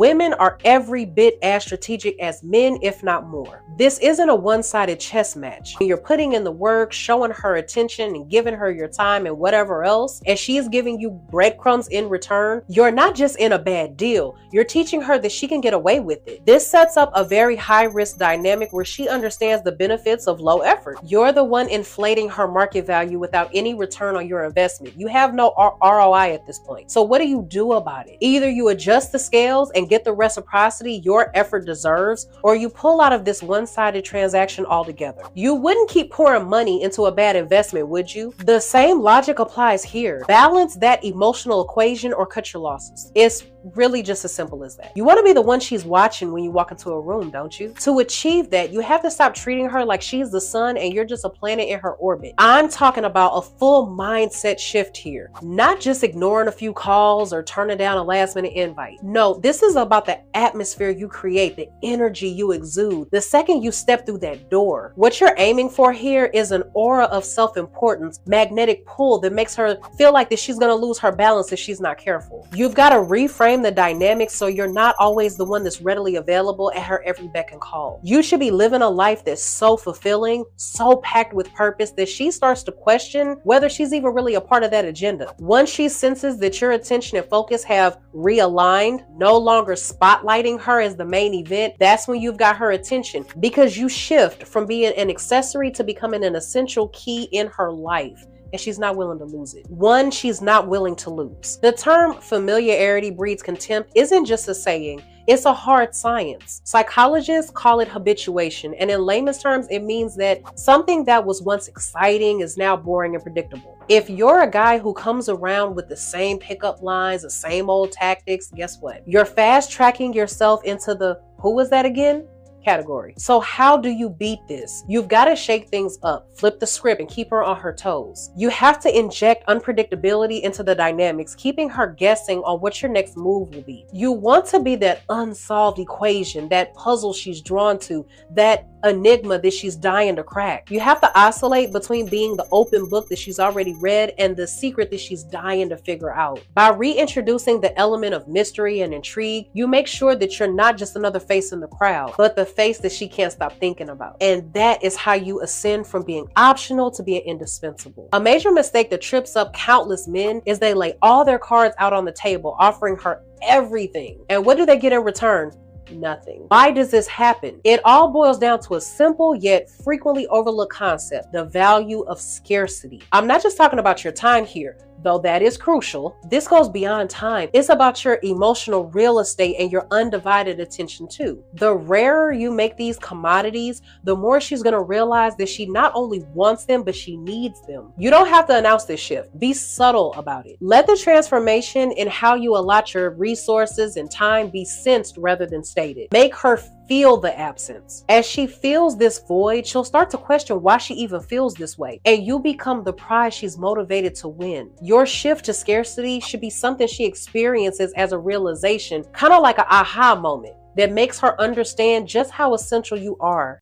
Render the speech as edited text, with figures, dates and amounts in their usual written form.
Women are every bit as strategic as men, if not more. This isn't a one-sided chess match. When you're putting in the work, showing her attention and giving her your time and whatever else, and she's giving you breadcrumbs in return, you're not just in a bad deal, you're teaching her that she can get away with it. This sets up a very high-risk dynamic where she understands the benefits of low effort. You're the one inflating her market value without any return on your investment. You have no ROI at this point. So what do you do about it? Either you adjust the scales and get the reciprocity your effort deserves, or you pull out of this one-sided transaction altogether. You wouldn't keep pouring money into a bad investment, would you? The same logic applies here. Balance that emotional equation or cut your losses. It's really just as simple as that. You want to be the one she's watching when you walk into a room, don't you? To achieve that, you have to stop treating her like she's the sun and you're just a planet in her orbit. I'm talking about a full mindset shift here, not just ignoring a few calls or turning down a last-minute invite. No, this is about the atmosphere you create, the energy you exude the second you step through that door. What you're aiming for here is an aura of self-importance, magnetic pull that makes her feel like that she's going to lose her balance if she's not careful. You've got to reframe the dynamics so you're not always the one that's readily available at her every beck and call. You should be living a life that's so fulfilling, so packed with purpose that she starts to question whether she's even really a part of that agenda. Once she senses that your attention and focus have realigned, no longer spotlighting her as the main event, that's when you've got her attention, because you shift from being an accessory to becoming an essential key in her life. And she's not willing to lose it. One she's not willing to lose. The term familiarity breeds contempt isn't just a saying, it's a hard science. Psychologists call it habituation, and in layman's terms, it means that something that was once exciting is now boring and predictable. If you're a guy who comes around with the same pickup lines, the same old tactics, guess what? You're fast tracking yourself into the "who was that again?" category. So how do you beat this? You've got to shake things up, flip the script, and keep her on her toes. You have to inject unpredictability into the dynamics, keeping her guessing on what your next move will be. You want to be that unsolved equation, that puzzle she's drawn to, that enigma that she's dying to crack. You have to oscillate between being the open book that she's already read and the secret that she's dying to figure out. By reintroducing the element of mystery and intrigue, you make sure that you're not just another face in the crowd, but the face that she can't stop thinking about. And that is how you ascend from being optional to being indispensable. A major mistake that trips up countless men is they lay all their cards out on the table, offering her everything. And what do they get in return? Nothing. Why does this happen? It all boils down to a simple yet frequently overlooked concept: the value of scarcity. I'm not just talking about your time here, though that is crucial. This goes beyond time. It's about your emotional real estate and your undivided attention too. The rarer you make these commodities, the more she's going to realize that she not only wants them, but she needs them. You don't have to announce this shift. Be subtle about it. Let the transformation in how you allot your resources and time be sensed rather than stated. Make her feel the absence. As she feels this void, she'll start to question why she even feels this way, and you become the prize she's motivated to win. Your shift to scarcity should be something she experiences as a realization, kind of like an aha moment that makes her understand just how essential you are.